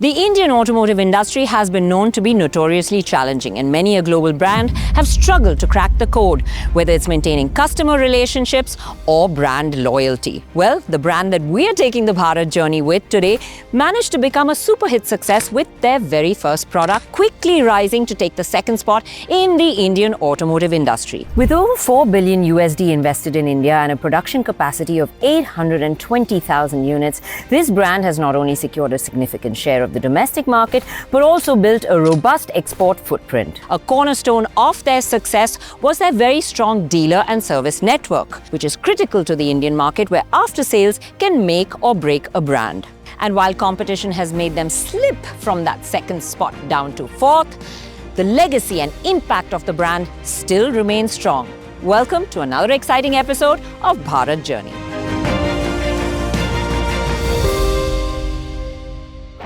The Indian automotive industry has been known to be notoriously challenging, and many a global brand have struggled to crack the code, whether it's maintaining customer relationships or brand loyalty. Well, the brand that we are taking the Bharat journey with today managed to become a super hit success with their very first product, quickly rising to take the second spot in the Indian automotive industry. With over $4 billion USD invested in India and a production capacity of 820,000 units, this brand has not only secured a significant share of the domestic market, but also built a robust export footprint. A cornerstone of their success was their very strong dealer and service network, which is critical to the Indian market, where after-sales can make or break a brand. And while competition has made them slip from that second spot down to fourth, the legacy and impact of the brand still remains strong. Welcome to another exciting episode of Bharat Journey.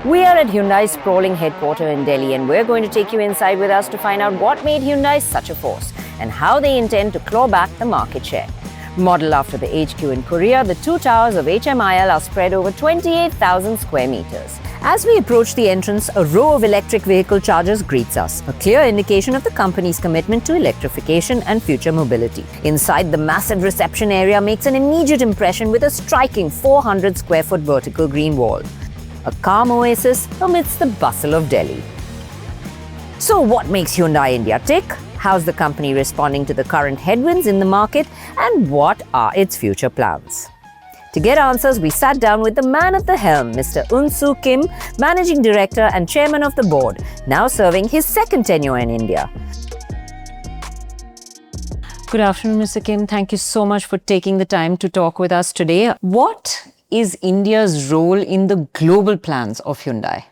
We are at Hyundai's sprawling headquarters in Delhi, and we're going to take you inside with us to find out what made Hyundai such a force and how they intend to claw back the market share. Modeled after the HQ in Korea, the two towers of HMIL are spread over 28,000 square meters. As we approach the entrance, a row of electric vehicle chargers greets us, a clear indication of the company's commitment to electrification and future mobility. Inside, the massive reception area makes an immediate impression with a striking 400 square foot vertical green wall. A calm oasis amidst the bustle of Delhi. So what makes Hyundai India tick? How's the company responding to the current headwinds in the market? And what are its future plans? To get answers, we sat down with the man at the helm, Mr. Unsoo Kim, Managing Director and Chairman of the Board, now serving his second tenure in India. Good afternoon, Mr. Kim. Thank you so much for taking the time to talk with us today. What is India's role in the global plans of Hyundai?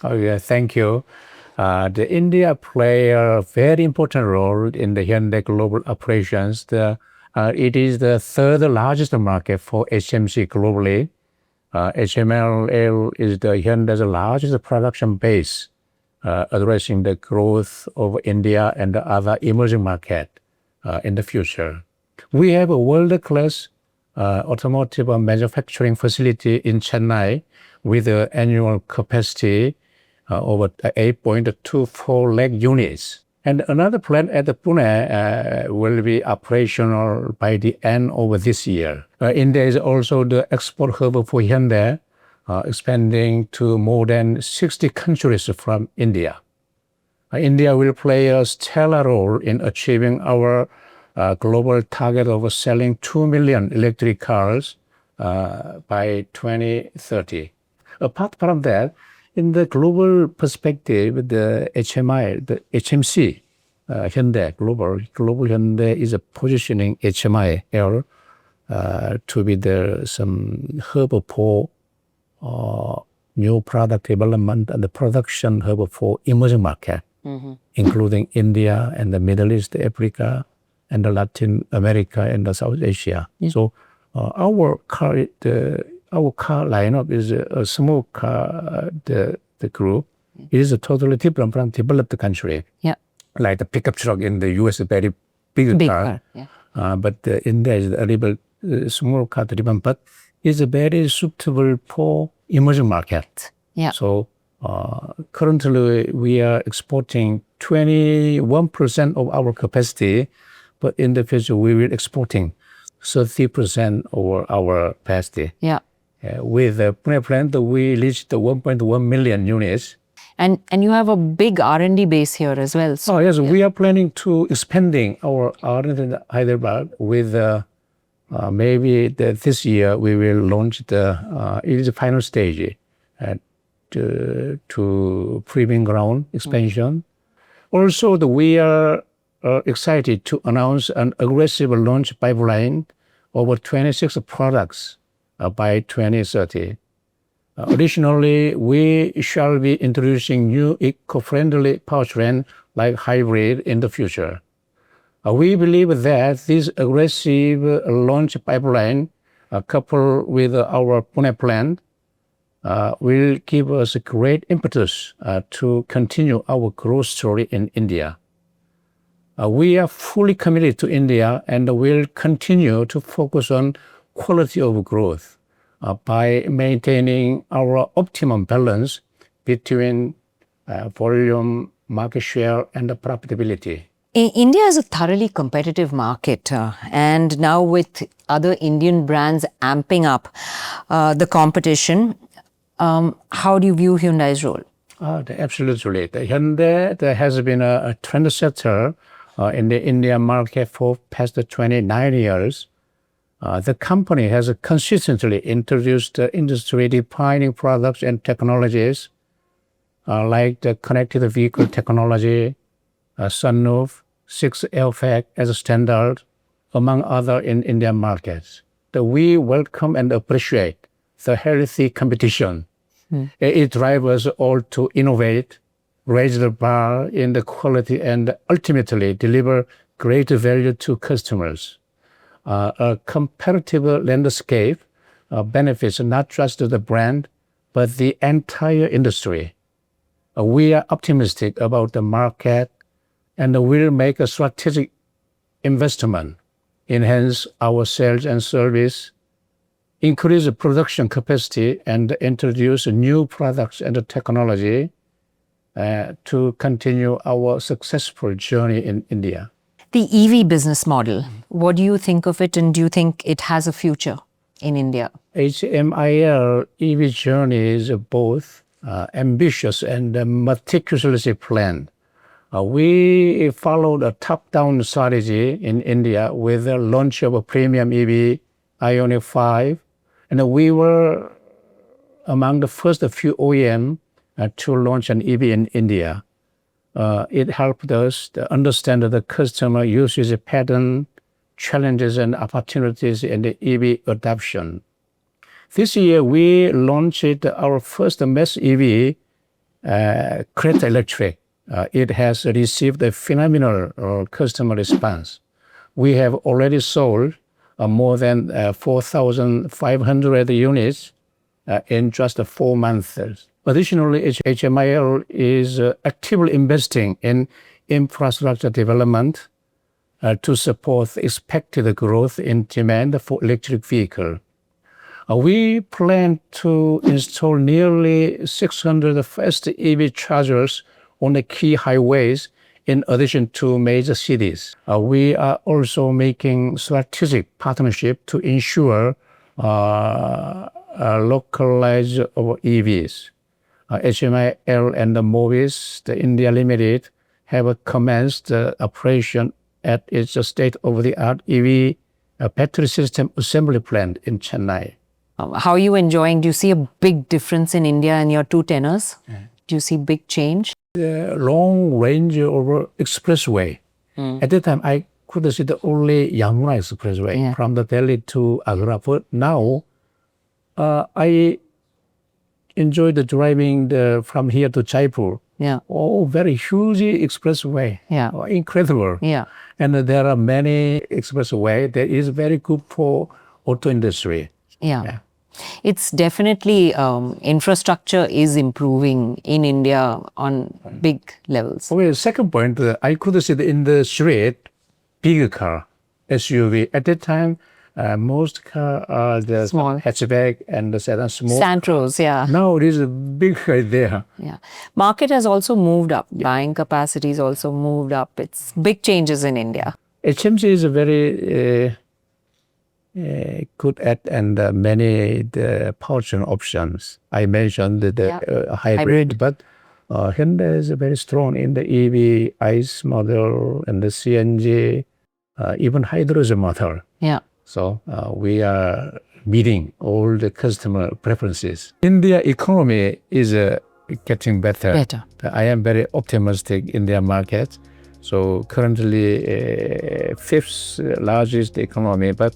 Oh yeah, thank you. The India play a very important role in the Hyundai global operations. It is the third largest market for HMC globally. HML is the Hyundai's largest production base, addressing the growth of India and the other emerging market in the future. We have a world-class automotive manufacturing facility in Chennai with an annual capacity over 8.24 lakh units. And another plant at Pune will be operational by the end of this year. India is also the export hub for Hyundai, expanding to more than 60 countries from India. India will play a stellar role in achieving our global target of selling 2 million electric cars by 2030. Apart from that, in the global perspective, the HMC, Hyundai Global Hyundai is positioning HMIL to be some hub for new product development and the production hub for emerging market, including India and the Middle East, Africa, and the Latin America and the South Asia. So our car lineup is a small car, the group. It is totally different from developed country. Yeah. Like the pickup truck in the US, a very big car. Yeah. But India is a little small car driven, but it's very suitable for emerging market. Yeah. So currently we are exporting 21% of our capacity, but in the future we will exporting 30% of our capacity. Yeah. With the Pune plant, we reached 1.1 million units. And you have a big R&D base here as well. So, oh yes, we are planning to expanding our R&D in Hyderabad with maybe this year we will launch it is the final stage to proving ground expansion. Also, we are excited to announce an aggressive launch pipeline over 26 products by 2030. Additionally, we shall be introducing new eco-friendly powertrain like hybrid in the future. We believe that this aggressive launch pipeline, coupled with our Pune plant, will give us a great impetus to continue our growth story in India. We are fully committed to India and will continue to focus on quality of growth by maintaining our optimum balance between volume, market share, and the profitability. India is a thoroughly competitive market, and now with other Indian brands amping up the competition, how do you view Hyundai's role? Absolutely. The Hyundai has been a trendsetter in the Indian market for past 29 years. The company has consistently introduced industry-defining products and technologies like the connected vehicle technology, sunroof, 6 airbag as a standard, among other in Indian markets. We welcome and appreciate the healthy competition. It drives us all to innovate, raise the bar in the quality, and ultimately deliver great value to customers. A competitive landscape benefits not just the brand, but the entire industry. We are optimistic about the market and will make a strategic investment, enhance our sales and service, increase production capacity, and introduce new products and technology to continue our successful journey in India. The EV business model, what do you think of it, and do you think it has a future in India? HMIL EV journey is both ambitious and meticulously planned. We followed a top-down strategy in India with the launch of a premium EV, Ioniq 5, and we were among the first few OEMs to launch an EV in India. It helped us to understand the customer usage pattern, challenges and opportunities in the EV adoption. This year, we launched our first mass EV, Creta Electric. It has received a phenomenal customer response. We have already sold more than 4,500 units in just 4 months. Additionally, HMIL is actively investing in infrastructure development to support expected growth in demand for electric vehicles. We plan to install nearly 600 fast EV chargers on the key highways in addition to major cities. We are also making strategic partnership to ensure localized EVs. HMIL and Movis, the India Limited, have commenced operation at its state-of-the-art EV battery system assembly plant in Chennai. How are you enjoying? Do you see a big difference in India and your two tenors? Do you see big change? The long range over expressway. At that time, I could see the only Yamuna Expressway from the Delhi to Agra. But now, I enjoy the driving from here to Jaipur. Very huge expressway. Incredible. And there are many expressways that is very good for auto industry. It's definitely infrastructure is improving in India on big levels. Okay, second point, I could see in the street big car, SUV. At that time, most cars are the small hatchback and the sedan small. Santros, Now it is a big right there. Market has also moved up. Buying capacity has also moved up. It's big changes in India. HMC is a very good at and many the powertrain options. I mentioned the hybrid, but Hyundai is very strong in the EV, ICE model, and the CNG, even hydrogen motor. So we are meeting all the customer preferences. India economy is getting better. I am very optimistic in their market. So currently 5th largest economy, but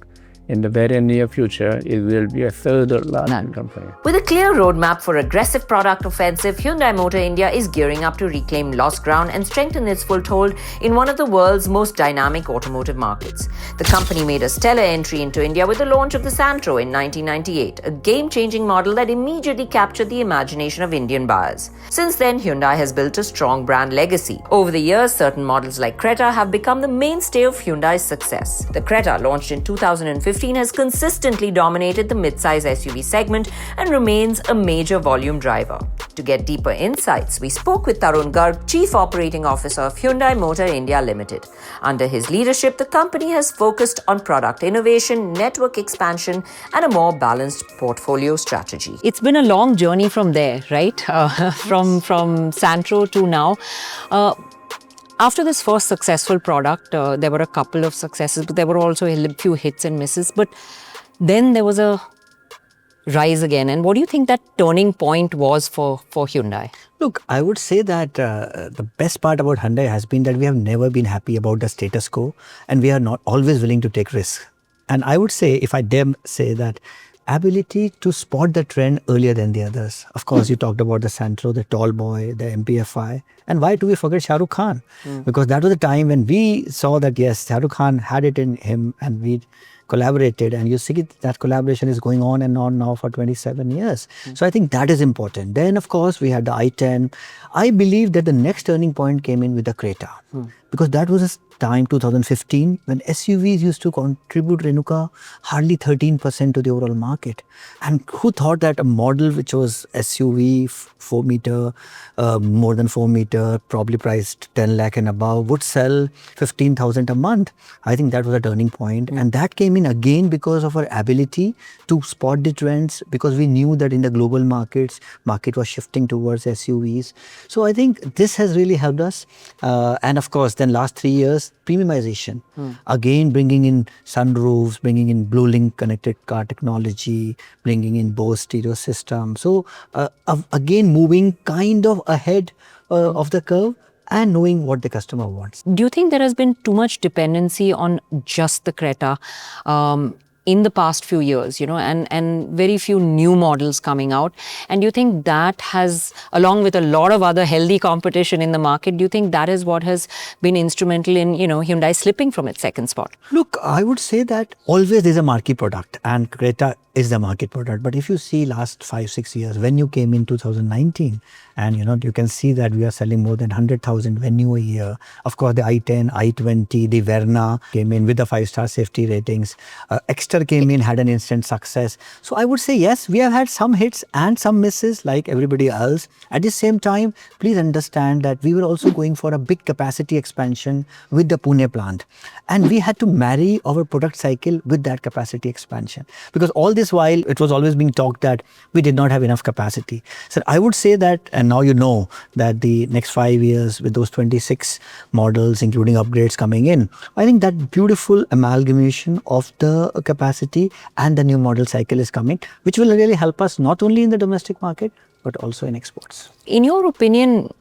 in the very near future, it will be a 3rd largest company. With a clear roadmap for aggressive product offensive, Hyundai Motor India is gearing up to reclaim lost ground and strengthen its foothold in one of the world's most dynamic automotive markets. The company made a stellar entry into India with the launch of the Santro in 1998, a game-changing model that immediately captured the imagination of Indian buyers. Since then, Hyundai has built a strong brand legacy. Over the years, certain models like Creta have become the mainstay of Hyundai's success. The Creta, launched in 2015, 2015 has consistently dominated the midsize SUV segment and remains a major volume driver. To get deeper insights, we spoke with Tarun Garg, Chief Operating Officer of Hyundai Motor India Limited. Under his leadership, the company has focused on product innovation, network expansion, and a more balanced portfolio strategy. It's been a long journey from there, right? From Santro to now. After this first successful product, there were a couple of successes, but there were also a few hits and misses. But then there was a rise again. And what do you think that turning point was for Hyundai? Look, I would say that the best part about Hyundai has been that we have never been happy about the status quo, and we are not always willing to take risks. And I would say, if I dare say that, ability to spot the trend earlier than the others. Of course, you talked about the Santro, the Tall Boy, the MPFI. And why do we forget Shah Rukh Khan? Because that was the time when we saw that, yes, Shah Rukh Khan had it in him and we collaborated. And you see that collaboration is going on and on now for 27 years. So I think that is important. Then, of course, we had the i10. I believe that the next turning point came in with the Creta. Because that was a time, 2015, when SUVs used to contribute, Renuka, hardly 13% to the overall market. And who thought that a model which was SUV, 4 meter, more than 4 meter, probably priced 10 lakh and above, would sell 15,000 a month? I think that was a turning point. And that came in again because of our ability to spot the trends, because we knew that in the global market was shifting towards SUVs. So I think this has really helped us. And of course, then last 3 years, premiumization. Again, bringing in sunroofs, bringing in Blue Link connected car technology, bringing in Bose stereo system. So again, moving kind of ahead of the curve and knowing what the customer wants. Do you think there has been too much dependency on just the Creta in the past few years, and very few new models coming out? And do you think that has, along with a lot of other healthy competition in the market, do you think that is what has been instrumental in, Hyundai slipping from its second spot? Look, I would say that always there's a marquee product and Creta is the market product. But if you see last 5-6 years, when you came in 2019, and you can see that we are selling more than 100,000 Venue a year. Of course, the i10, i20, the Verna came in with the 5-star safety ratings. Exter came in, had an instant success. So I would say, yes, we have had some hits and some misses like everybody else. At the same time, please understand that we were also going for a big capacity expansion with the Pune plant. And we had to marry our product cycle with that capacity expansion. Because all this while, it was always being talked that we did not have enough capacity. So I would say that, and now you know that the next 5 years with those 26 models, including upgrades coming in, I think that beautiful amalgamation of the capacity and the new model cycle is coming, which will really help us not only in the domestic market, but also in exports. In your opinion,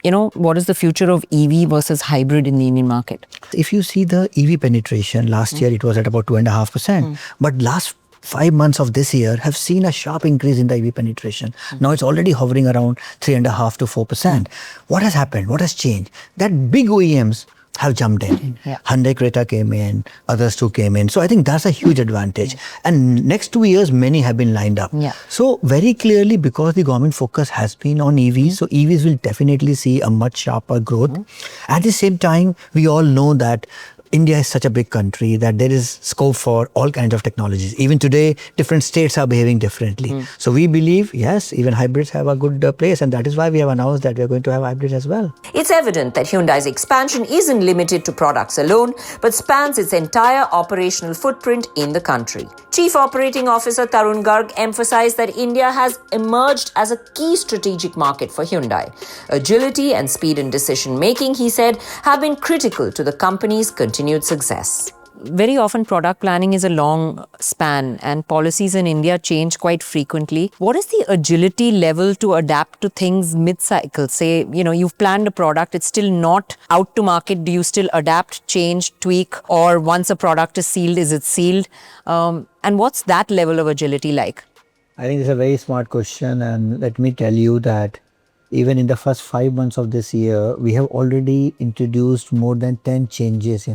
what is the future of EV versus hybrid in the Indian market? If you see the EV penetration, last year it was at about 2.5%, but last 5 months of this year have seen a sharp increase in the EV penetration. Now it's already hovering around 3.5 to 4%. What has happened? What has changed? That big OEMs have jumped in. Hyundai Creta came in, others too came in. So I think that's a huge advantage. And next 2 years, many have been lined up. So very clearly, because the government focus has been on EVs, so EVs will definitely see a much sharper growth. At the same time, we all know that India is such a big country that there is scope for all kinds of technologies. Even today, different states are behaving differently. So we believe, yes, even hybrids have a good place, and that is why we have announced that we are going to have hybrids as well. It's evident that Hyundai's expansion isn't limited to products alone, but spans its entire operational footprint in the country. Chief Operating Officer Tarun Garg emphasized that India has emerged as a key strategic market for Hyundai. Agility and speed in decision-making, he said, have been critical to the company's continued success. Very often product planning is a long span and policies in India change quite frequently. What is the agility level to adapt to things mid-cycle? Say, you've planned a product, it's still not out to market. Do you still adapt, change, tweak, or once a product is sealed, is it sealed? And what's that level of agility like? I think it's a very smart question, and let me tell you that even in the first 5 months of this year, we have already introduced more than 10 changes,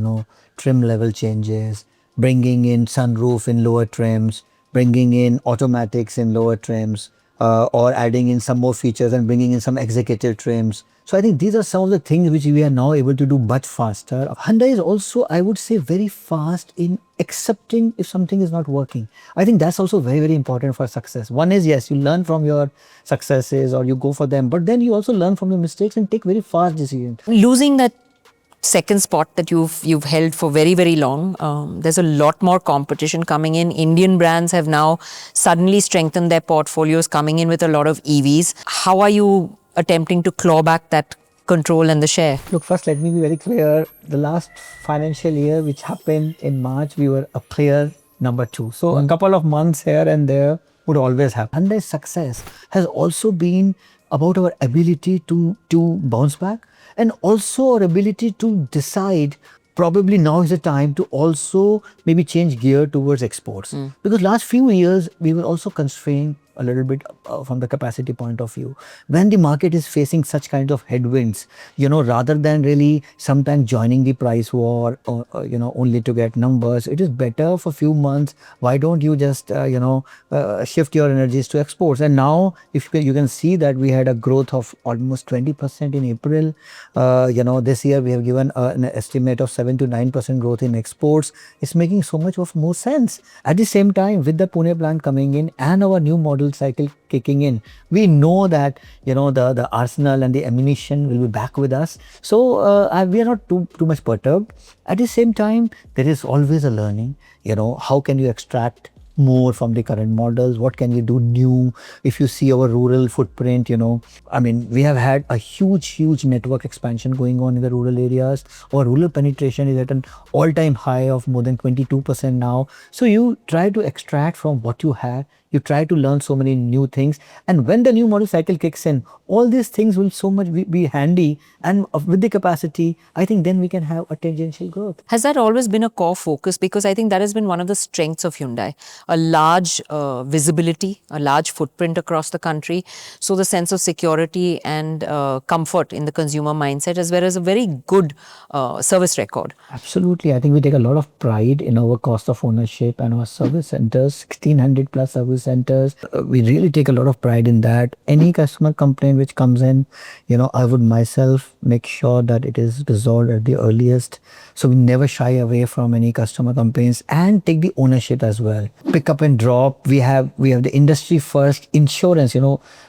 trim level changes, bringing in sunroof in lower trims, bringing in automatics in lower trims, or adding in some more features and bringing in some executive trims. So I think these are some of the things which we are now able to do much faster. Hyundai is also, I would say, very fast in accepting if something is not working. I think that's also very, very important for success. One is, yes, you learn from your successes or you go for them, but then you also learn from your mistakes and take very fast decisions. Losing that second spot that you've held for very long, there's a lot more competition coming in. Indian brands have now suddenly strengthened their portfolios, coming in with a lot of EVs. How are you attempting to claw back that control and the share? Look, first let me be very clear. The last financial year which happened in March, we were a clear number 2. So a couple of months here and there would always happen. Hyundai's success has also been about our ability to bounce back, and also our ability to decide probably now is the time to also maybe change gear towards exports. Because last few years we were also constrained a little bit from the capacity point of view. When the market is facing such kind of headwinds, rather than really sometimes joining the price war or only to get numbers, it is better for few months. Why don't you just shift your energies to exports? And now if you can see that we had a growth of almost 20% in April. This year we have given an estimate of 7 to 9% growth in exports. It's making so much of more sense. At the same time, with the Pune plant coming in and our new model cycle kicking in, we know that the arsenal and the ammunition will be back with us. So we are not too much perturbed. At the same time, there is always a learning. How can you extract more from the current models? What can you do new? If you see our rural footprint, I mean, we have had a huge network expansion going on in the rural areas. Our rural penetration is at an all-time high of more than 22% now. So you try to extract from what you have. You try to learn so many new things, and when the new model cycle kicks in, all these things will so much be handy, and with the capacity, I think then we can have a tangential growth. Has that always been a core focus? Because I think that has been one of the strengths of Hyundai, a large visibility, a large footprint across the country. So the sense of security and comfort in the consumer mindset, as well as a very good service record. Absolutely. I think we take a lot of pride in our cost of ownership and our service centers, 1600 plus service centers. We really take a lot of pride in that. Any customer complaint which comes in, I would myself make sure that it is resolved at the earliest. So we never shy away from any customer complaints, and take the ownership as well. Pick up and drop. We have the industry first insurance.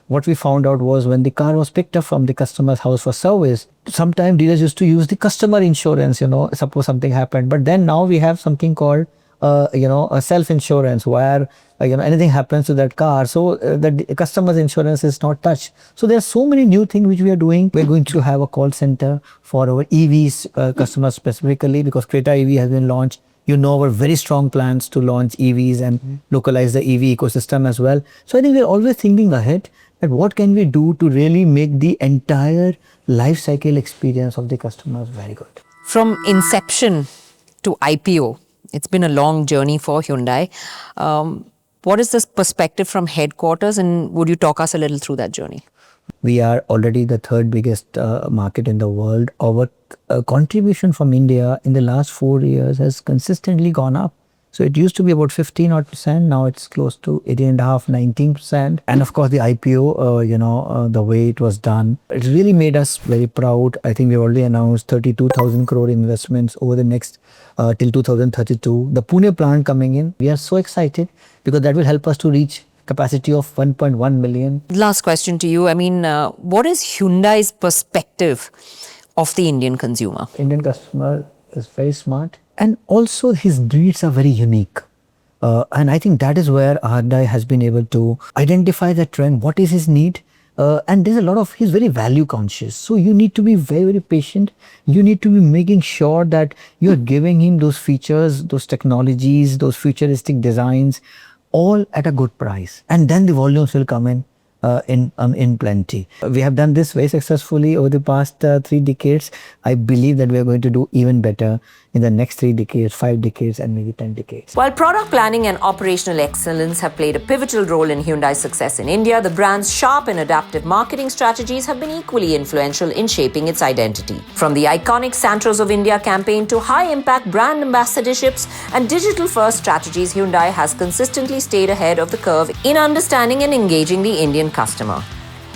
What we found out was when the car was picked up from the customer's house for service, sometimes dealers used to use the customer insurance, suppose something happened. But then now we have something called a self-insurance where anything happens to that car, so the customer's insurance is not touched. So there are so many new things which we are doing. We're going to have a call center for our EVs customers specifically, because Creta EV has been launched. Our very strong plans to launch EVs and localize the EV ecosystem as well. So I think we're always thinking ahead at what can we do to really make the entire life cycle experience of the customers very good. From inception to IPO, it's been a long journey for Hyundai. What is this perspective from headquarters, and would you talk us a little through that journey? We are already the third biggest market in the world. Our contribution from India in the last 4 years has consistently gone up. So it used to be about 15%, now it's close to 18.5%, 19%. And of course the IPO, the way it was done, it really made us very proud. I think we already announced 32,000 crore investments over the next till 2032. The Pune plant coming in, we are so excited because that will help us to reach capacity of 1.1 million. Last question to you. I mean, what is Hyundai's perspective of the Indian consumer? Indian customer is very smart, and also his needs are very unique. And I think that is where Hyundai has been able to identify the trend, what is his need. And there's a lot of, he's very value conscious. So you need to be very, very patient. You need to be making sure that you're giving him those features, those technologies, those futuristic designs, all at a good price. And then the volumes will come in in plenty. We have done this very successfully over the past 3 decades. I believe that we are going to do even better in the next 3 decades, 5 decades, and maybe 10 decades. While product planning and operational excellence have played a pivotal role in Hyundai's success in India, the brand's sharp and adaptive marketing strategies have been equally influential in shaping its identity. From the iconic Santros of India campaign to high-impact brand ambassadorships and digital-first strategies, Hyundai has consistently stayed ahead of the curve in understanding and engaging the Indian customer.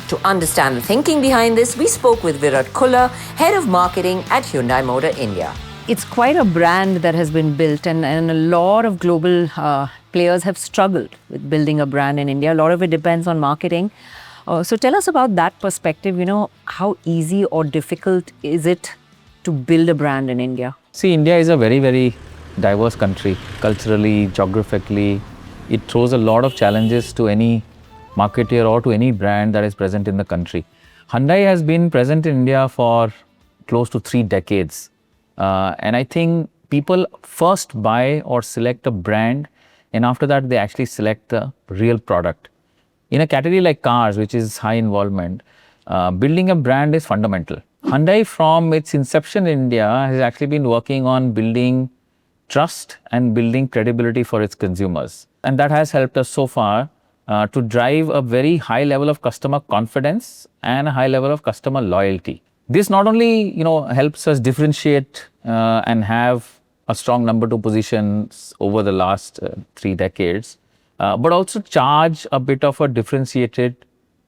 To understand the thinking behind this, we spoke with Virat Kulla, Head of Marketing at Hyundai Motor India. It's quite a brand that has been built, and a lot of global players have struggled with building a brand in India. A lot of it depends on marketing. So tell us about that perspective. How easy or difficult is it to build a brand in India? See, India is a very, very diverse country, culturally, geographically. It throws a lot of challenges to any marketer or to any brand that is present in the country. Hyundai has been present in India for close to 3 decades. And I think people first buy or select a brand, and after that they actually select the real product. In a category like cars, which is high involvement, building a brand is fundamental. Hyundai from its inception in India has actually been working on building trust and building credibility for its consumers. And that has helped us so far to drive a very high level of customer confidence and a high level of customer loyalty. This not only helps us differentiate and have a strong number 2 positions over the last 3 decades, but also charge a bit of a differentiated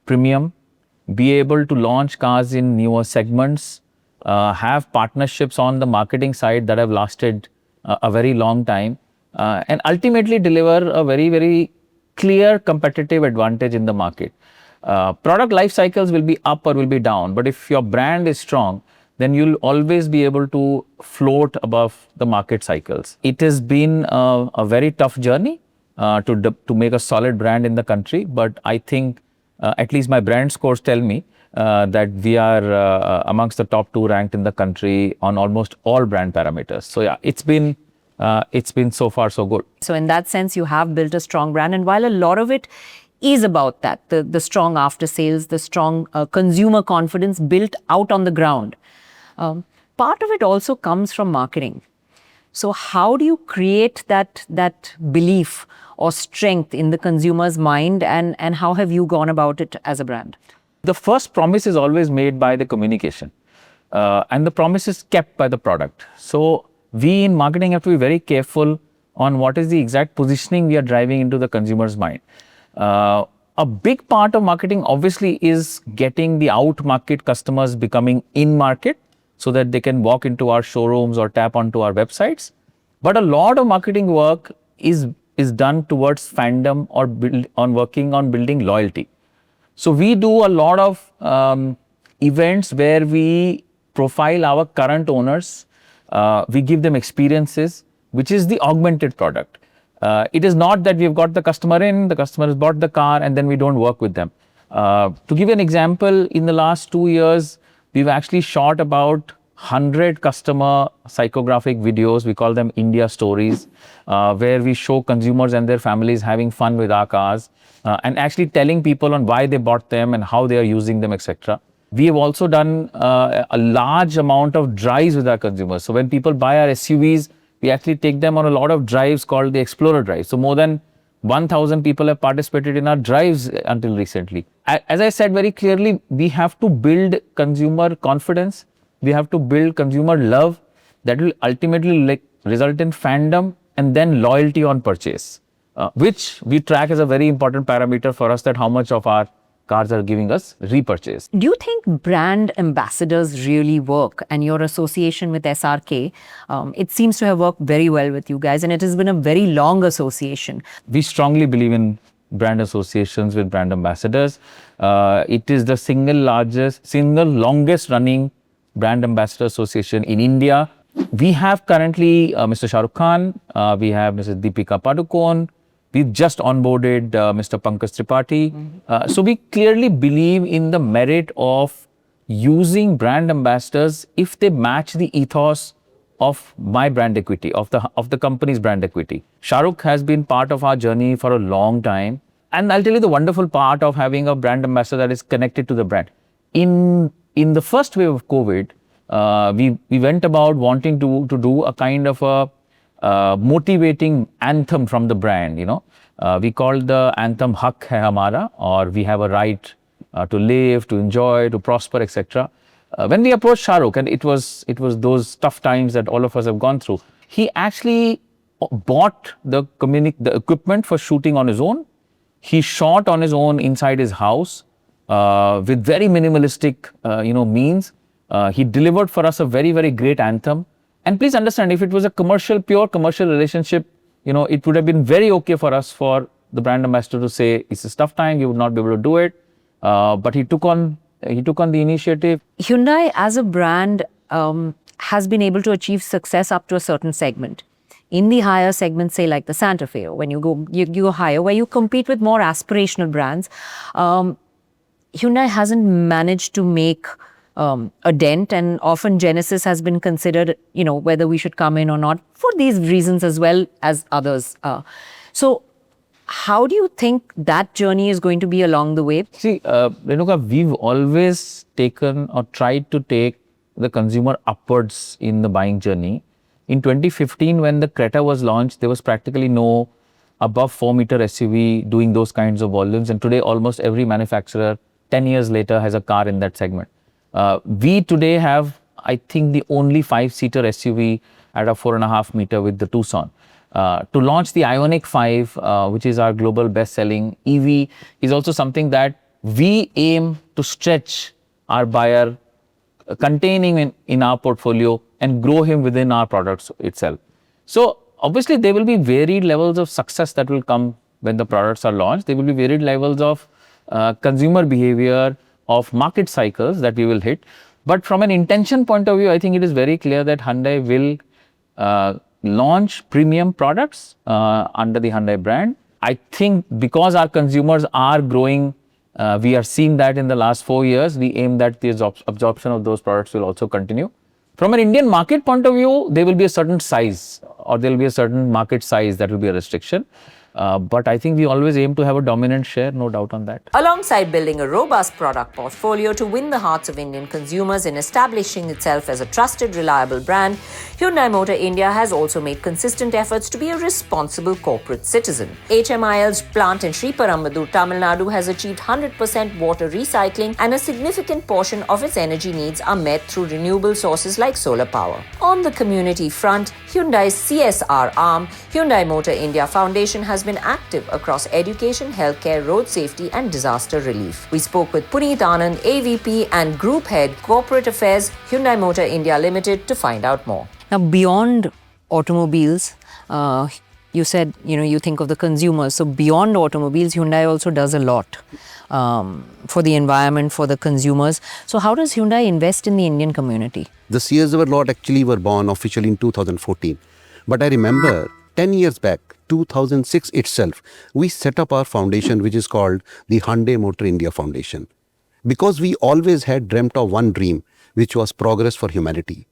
premium, be able to launch cars in newer segments, have partnerships on the marketing side that have lasted a very long time, and ultimately deliver a very, very clear competitive advantage in the market. Product life cycles will be up or will be down, but if your brand is strong, then you'll always be able to float above the market cycles. It has been a very tough journey to make a solid brand in the country, but I think at least my brand scores tell me that we are amongst the top 2 ranked in the country on almost all brand parameters. So yeah, it's been so far so good. So in that sense, you have built a strong brand, and while a lot of it is about that, the strong after sales, the strong consumer confidence built out on the ground, part of it also comes from marketing. So how do you create that belief or strength in the consumer's mind, and how have you gone about it as a brand? The first promise is always made by the communication, and the promise is kept by the product. So we in marketing have to be very careful on what is the exact positioning we are driving into the consumer's mind. A big part of marketing obviously is getting the out-market customers becoming in-market so that they can walk into our showrooms or tap onto our websites. But a lot of marketing work is done towards fandom or working on building loyalty. So we do a lot of events where we profile our current owners, we give them experiences, which is the augmented product. It is not that we've got the customer has bought the car, and then we don't work with them. To give you an example, in the last 2 years, we've actually shot about 100 customer psychographic videos. We call them India stories, where we show consumers and their families having fun with our cars and actually telling people on why they bought them and how they are using them, etc. We have also done a large amount of drives with our consumers. So when people buy our SUVs, we actually take them on a lot of drives called the Explorer Drive. So more than 1,000 people have participated in our drives until recently. As I said very clearly, we have to build consumer confidence. We have to build consumer love that will ultimately result in fandom and then loyalty on purchase, which we track as a very important parameter for us, that how much of our cars are giving us repurchase. Do you think brand ambassadors really work? And your association with SRK, it seems to have worked very well with you guys, and it has been a very long association. We strongly believe in brand associations with brand ambassadors. It is the single longest running brand ambassador association in India. We have currently Mr. Shah Rukh Khan, we have Mrs. Deepika Padukone, we've just onboarded Mr. Pankaj Tripathi. So we clearly believe in the merit of using brand ambassadors if they match the ethos of my brand equity, of the company's brand equity. Shah Rukh has been part of our journey for a long time, And I'll tell you the wonderful part of having a brand ambassador that is connected to the brand. In the first wave of COVID, we went about wanting to do a kind of a motivating anthem from the brand. We called the anthem "Hak Hai Hamara," or we have a right to live, to enjoy, to prosper, etc. When we approached Shah Rukh, and it was those tough times that all of us have gone through, he actually bought the equipment for shooting on his own. He shot on his own inside his house with very minimalistic, means. He delivered for us a very, very great anthem. And please understand, if it was a pure commercial relationship, it would have been very okay for us, for the brand ambassador to say, it's a tough time, you would not be able to do it. But he took on the initiative. Hyundai as a brand has been able to achieve success up to a certain segment. In the higher segments, say like the Santa Fe, when you go higher, where you compete with more aspirational brands, Hyundai hasn't managed to make a dent, and often Genesis has been considered, whether we should come in or not, for these reasons as well as others. So how do you think that journey is going to be along the way? See, Renuka, we've always taken or tried to take the consumer upwards in the buying journey. In 2015, when the Creta was launched, there was practically no above 4-meter SUV doing those kinds of volumes. And today, almost every manufacturer, 10 years later, has a car in that segment. We today have, I think, the only 5-seater SUV at a 4.5 meter with the Tucson. To launch the Ioniq 5, which is our global best-selling EV, is also something that we aim to stretch our buyer, containing in our portfolio, and grow him within our products itself. So obviously there will be varied levels of success that will come when the products are launched. There will be varied levels of consumer behavior, of market cycles that we will hit. But from an intention point of view, I think it is very clear that Hyundai will launch premium products under the Hyundai brand. I think because our consumers are growing, we are seeing that in the last 4 years, we aim that the absorption of those products will also continue. From an Indian market point of view, there will be a certain size, or there will be a certain market size that will be a restriction. But I think we always aim to have a dominant share, no doubt on that. Alongside building a robust product portfolio to win the hearts of Indian consumers and establishing itself as a trusted, reliable brand, Hyundai Motor India has also made consistent efforts to be a responsible corporate citizen. HMIL's plant in Sriperumbudur, Tamil Nadu has achieved 100% water recycling, and a significant portion of its energy needs are met through renewable sources like solar power. On the community front, Hyundai's CSR arm, Hyundai Motor India Foundation, has been active across education, healthcare, road safety and disaster relief. We spoke with Puneet Anand, AVP and Group Head, Corporate Affairs, Hyundai Motor India Limited, to find out more. Now, beyond automobiles, you said, you think of the consumers. So beyond automobiles, Hyundai also does a lot for the environment, for the consumers. So how does Hyundai invest in the Indian community? The CSR lot actually were born officially in 2014. But I remember 10 years back, 2006 itself, we set up our foundation, which is called the Hyundai Motor India Foundation. Because we always had dreamt of one dream, which was progress for humanity.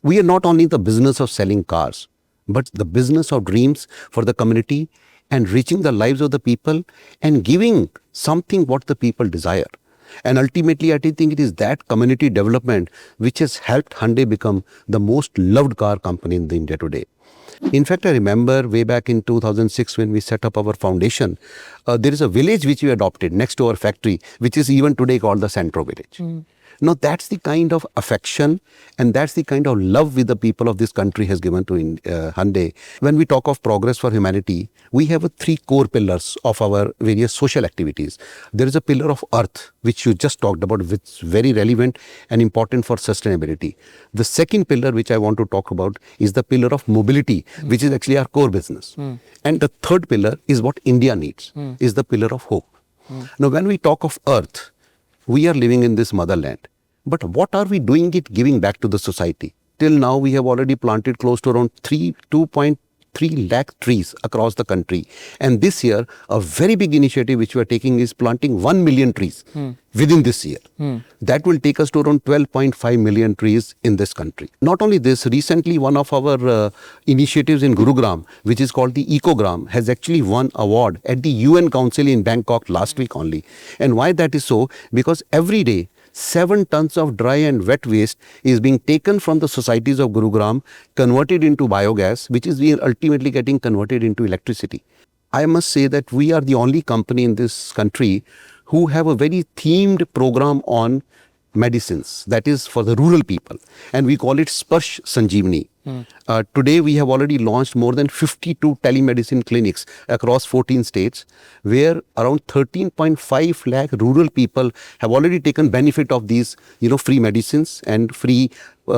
We are not only in the business of selling cars, but the business of dreams for the community and reaching the lives of the people and giving something what the people desire. And ultimately, I think it is that community development which has helped Hyundai become the most loved car company in India today. In fact, I remember way back in 2006 when we set up our foundation, there is a village which we adopted next to our factory, which is even today called the Centro Village. Now, that's the kind of affection and that's the kind of love with the people of this country has given to Hyundai. When we talk of progress for humanity, we have 3 core pillars of our various social activities. There is a pillar of earth, which you just talked about, which is very relevant and important for sustainability. The second pillar, which I want to talk about, is the pillar of mobility, which is actually our core business. And the third pillar is what India needs, is the pillar of hope. Now, when we talk of earth, we are living in this motherland. But what are we doing it giving back to the society? Till now, we have already planted close to around 2.8 1.3 lakh trees across the country. And this year, a very big initiative which we are taking is planting 1 million trees within this year. That will take us to around 12.5 million trees in this country. Not only this, recently one of our initiatives in Gurugram, which is called the Ecogram, has actually won award at the UN Council in Bangkok last week only. And why that is so? Because every day, 7 tons of dry and wet waste is being taken from the societies of Gurugram, converted into biogas, which is ultimately getting converted into electricity. I must say that we are the only company in this country who have a very themed program on medicines, that is for the rural people, and we call it Sparsh Sanjeevani. Today we have already launched more than 52 telemedicine clinics across 14 states, where around 13.5 lakh rural people have already taken benefit of these, free medicines and free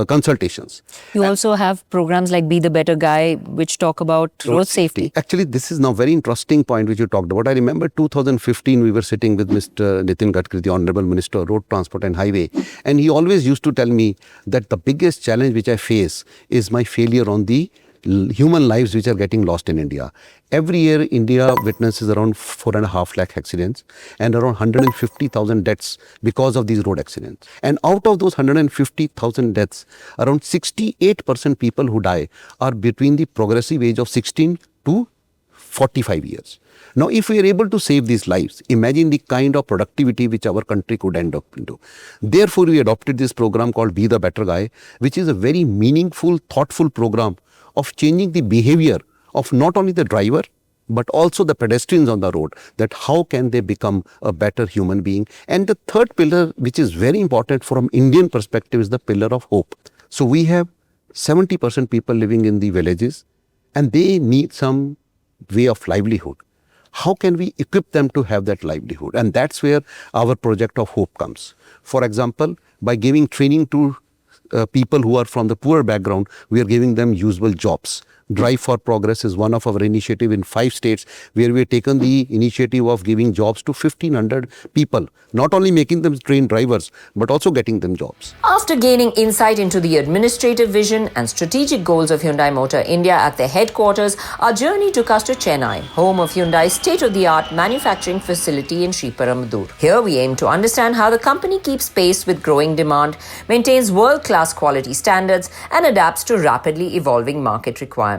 consultations. You also have programs like Be the Better Guy, which talk about road safety. Actually, this is now very interesting point which you talked about. I remember 2015, we were sitting with Mr. Nitin Gadkari, the Honorable Minister of Road Transport and Highway, and he always used to tell me that the biggest challenge which I face is my failure on the human lives which are getting lost in India. Every year, India witnesses around 4.5 lakh accidents and around 150,000 deaths because of these road accidents. And out of those 150,000 deaths, around 68% people who die are between the progressive age of 16 to 45 years. Now, if we are able to save these lives, imagine the kind of productivity which our country could end up into. Therefore, we adopted this program called Be the Better Guy, which is a very meaningful, thoughtful program of changing the behavior of not only the driver, but also the pedestrians on the road, that how can they become a better human being. And the third pillar, which is very important from Indian perspective, is the pillar of hope. So we have 70% people living in the villages and they need some way of livelihood. How can we equip them to have that livelihood? And that's where our project of hope comes. For example, by giving training to people who are from the poor background, we are giving them usable jobs. Drive for Progress is one of our initiative in 5 states, where we have taken the initiative of giving jobs to 1,500 people, not only making them trained drivers, but also getting them jobs. After gaining insight into the administrative vision and strategic goals of Hyundai Motor India at their headquarters, our journey took us to Chennai, home of Hyundai's state-of-the-art manufacturing facility in Sriperumbudur. Here we aim to understand how the company keeps pace with growing demand, maintains world-class quality standards, and adapts to rapidly evolving market requirements.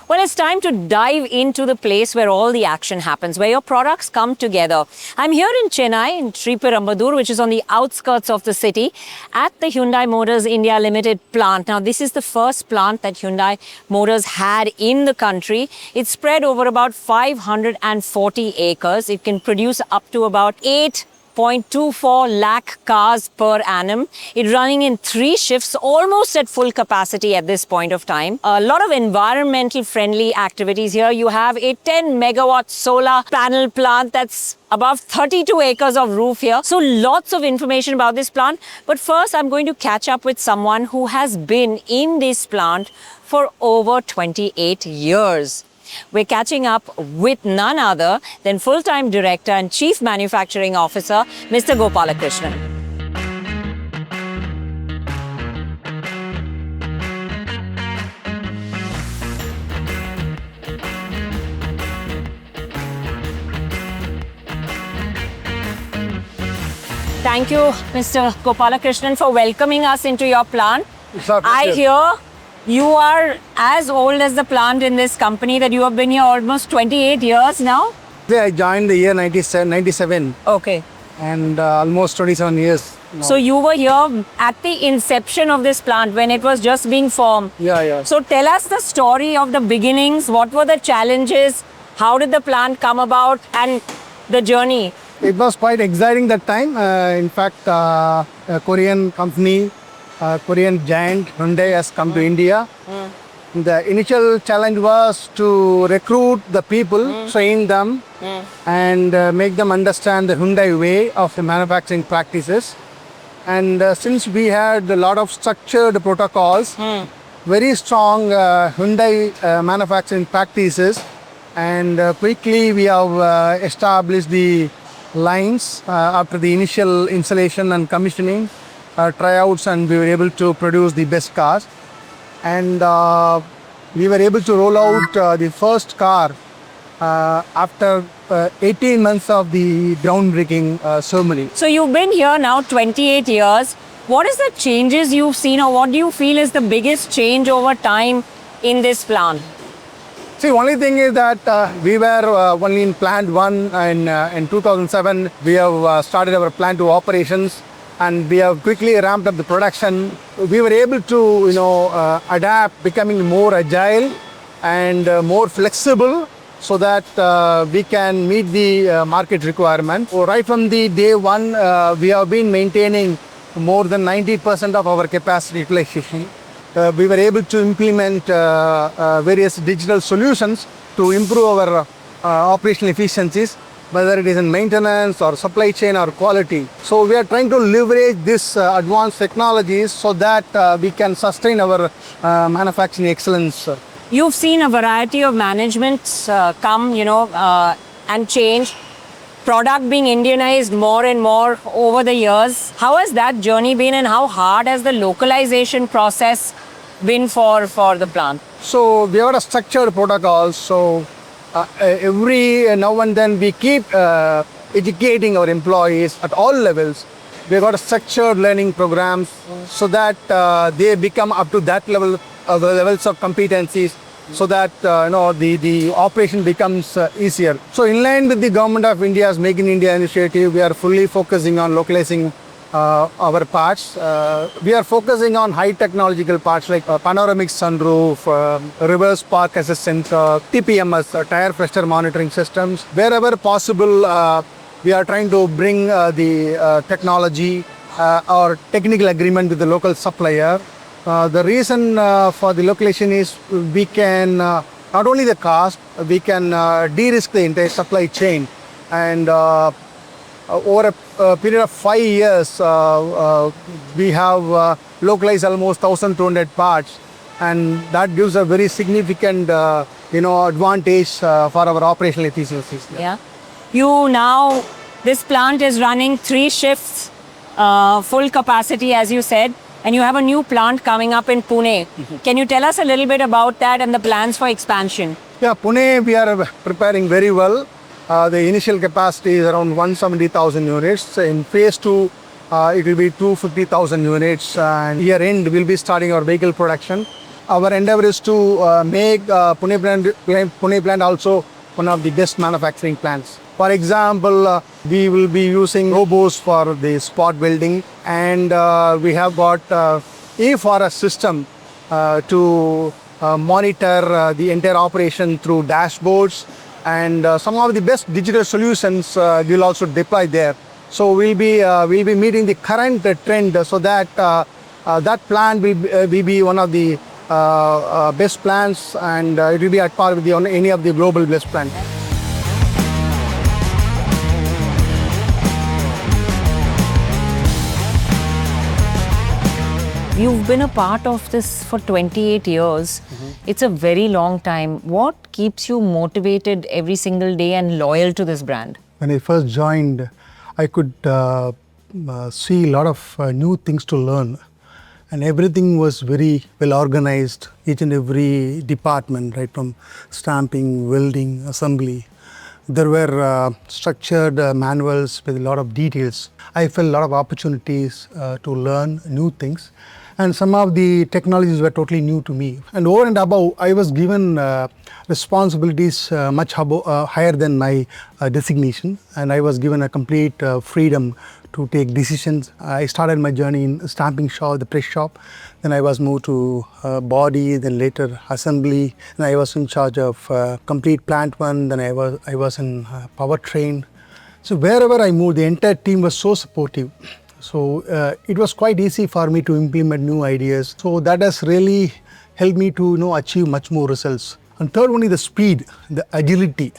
Well, it's time to dive into the place where all the action happens, where your products come together. I'm here in Chennai, in Sriperumbudur, which is on the outskirts of the city, at the Hyundai Motors India Limited plant. Now, this is the first plant that Hyundai Motors had in the country. It's spread over about 540 acres. It can produce up to about 8.24 lakh cars per annum. It's running in 3 shifts, almost at full capacity at this point of time. A lot of environmental friendly activities here. You have a 10 megawatt solar panel plant that's above 32 acres of roof here. So lots of information about this plant. But first, I'm going to catch up with someone who has been in this plant for over 28 years. We're catching up with none other than full-time director and chief manufacturing officer, Mr. Gopalakrishnan. Thank you, Mr. Gopalakrishnan, for welcoming us into your plant. I hear you are as old as the plant in this company, that you have been here almost 28 years now? I joined the year 97 Okay. and almost 27 years now. So you were here at the inception of this plant when it was just being formed. Yeah. So tell us the story of the beginnings. What were the challenges? How did the plant come about and the journey? It was quite exciting that time. In fact, a Korean company, Korean giant Hyundai has come to India. The initial challenge was to recruit the people, train them, and make them understand the Hyundai way of the manufacturing practices. And since we had a lot of structured protocols, very strong Hyundai manufacturing practices, and quickly we have established the lines after the initial installation and commissioning, tryouts, and we were able to produce the best cars. And we were able to roll out the first car after 18 months of the groundbreaking ceremony. So you've been here now 28 years. What is the changes you've seen, or what do you feel is the biggest change over time in this plant? See, only thing is that we were only in plant 1 and in 2007 we have started our plant 2 operations, and we have quickly ramped up the production. We were able to adapt, becoming more agile and more flexible, so that we can meet the market requirement. So right from the day one, we have been maintaining more than 90% of our capacity utilization. We were able to implement various digital solutions to improve our operational efficiencies, whether it is in maintenance or supply chain or quality. So we are trying to leverage this advanced technologies so that we can sustain our manufacturing excellence. You've seen a variety of managements come, and change. Product being Indianized more and more over the years. How has that journey been, and how hard has the localization process been for the plant? So we have a structured protocol. So every now and then we keep educating our employees at all levels. We got a structured learning programs so that they become up to that level of the levels of competencies, so that the operation becomes easier. So in line with the Government of India's Make in India initiative, we are fully focusing on localizing our parts. We are focusing on high technological parts like panoramic sunroof, reverse park assistant, TPMS, tire pressure monitoring systems. Wherever possible, we are trying to bring the technology or technical agreement with the local supplier. The reason for the localization is we can, not only the cost, we can de-risk the entire supply chain. And over a period of 5 years, we have localized almost 1,200 parts. And that gives a very significant advantage for our operational efficiencies. Yeah. This plant is running 3 shifts, full capacity, as you said. And you have a new plant coming up in Pune. Can you tell us a little bit about that and the plans for expansion? Yeah, Pune, we are preparing very well. The initial capacity is around 170,000 units. In phase 2, it will be 250,000 units. And year end, we'll be starting our vehicle production. Our endeavor is to make Pune plant also one of the best manufacturing plants. For example, we will be using robots for the spot welding, and we have got e-forest system to monitor the entire operation through dashboards, and some of the best digital solutions we'll also deploy there. So we'll be meeting the current trend, so that that plant will be one of the best plants, and it will be at par with any of the global best plants. You've been a part of this for 28 years. It's a very long time. What keeps you motivated every single day and loyal to this brand? When I first joined, I could see a lot of new things to learn. And everything was very well organized, each and every department, right from stamping, welding, assembly. There were structured manuals with a lot of details. I felt a lot of opportunities to learn new things. And some of the technologies were totally new to me. And over and above, I was given responsibilities much higher than my designation. And I was given a complete freedom to take decisions. I started my journey in stamping shop, the press shop. Then I was moved to body, then later assembly. And I was in charge of complete plant 1. Then I was in powertrain. So wherever I moved, the entire team was so supportive. So it was quite easy for me to implement new ideas. So that has really helped me to achieve much more results. And third one is the speed, the agility.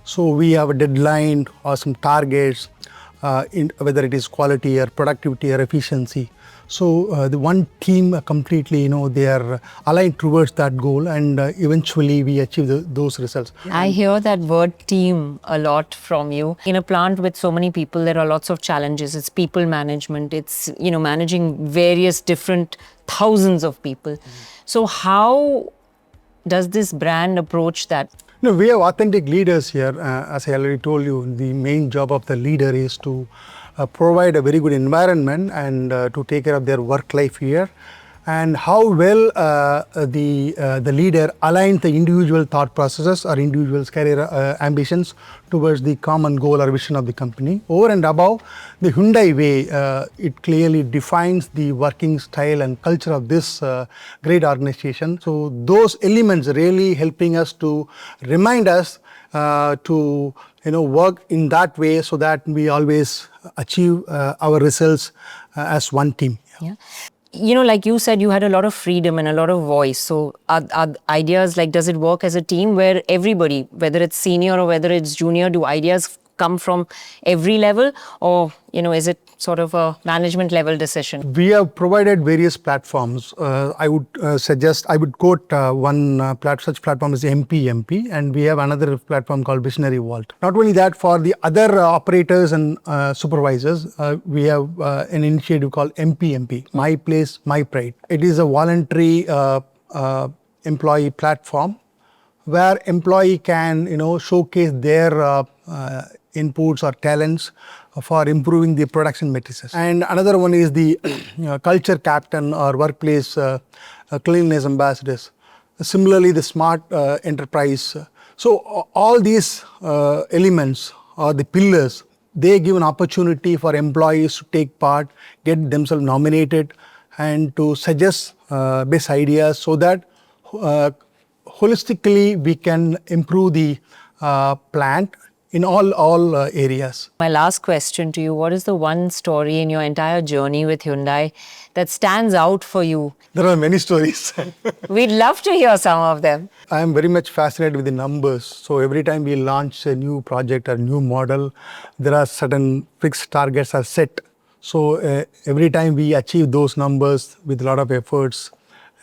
So we have a deadline or some targets, whether it is quality or productivity or efficiency. So the one team completely, they are aligned towards that goal, and eventually we achieve those results. I hear that word team a lot from you. In a plant with so many people, there are lots of challenges. It's people management. It's, managing various different thousands of people. So how does this brand approach that? No, we have authentic leaders here. As I already told you, the main job of the leader is to provide a very good environment and to take care of their work life here. And how well the leader aligns the individual thought processes or individual's career ambitions towards the common goal or vision of the company. Over and above, the Hyundai Way, it clearly defines the working style and culture of this great organization. So those elements really helping us to remind us to work in that way so that we always achieve our results as one team. Yeah. Like you said, you had a lot of freedom and a lot of voice. So are ideas like, does it work as a team where everybody, whether it's senior or whether it's junior, do ideas come from every level, or is it sort of a management level decision? We have provided various platforms. I would quote one such platform is MP, and we have another platform called Visionary Vault. Not only that, for the other operators and supervisors, we have an initiative called MP, My Place, My Pride. It is a voluntary employee platform where employee can showcase their inputs or talents for improving the production matrices. And another one is the culture captain or workplace cleanliness ambassadors. Similarly, the smart enterprise. So all these elements or the pillars, they give an opportunity for employees to take part, get themselves nominated, and to suggest best ideas so that holistically we can improve the plant in all areas. My last question to you, what is the one story in your entire journey with Hyundai that stands out for you? There are many stories. We'd love to hear some of them. I am very much fascinated with the numbers. So every time we launch a new project or new model, there are certain fixed targets are set. So every time we achieve those numbers with a lot of efforts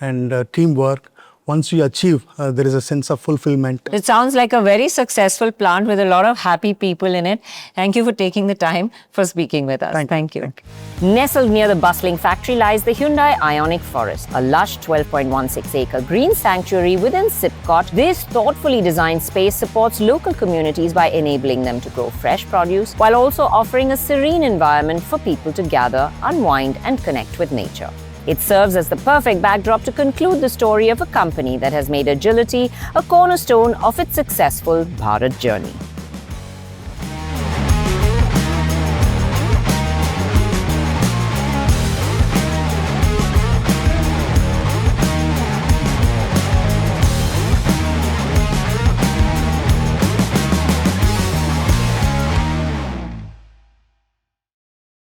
and teamwork, once you achieve, there is a sense of fulfillment. It sounds like a very successful plant with a lot of happy people in it. Thank you for taking the time for speaking with us. Thank you. Nestled near the bustling factory lies the Hyundai Ionic Forest, a lush 12.16-acre green sanctuary within Sipcot. This thoughtfully designed space supports local communities by enabling them to grow fresh produce while also offering a serene environment for people to gather, unwind, and connect with nature. It serves as the perfect backdrop to conclude the story of a company that has made agility a cornerstone of its successful Bharat journey.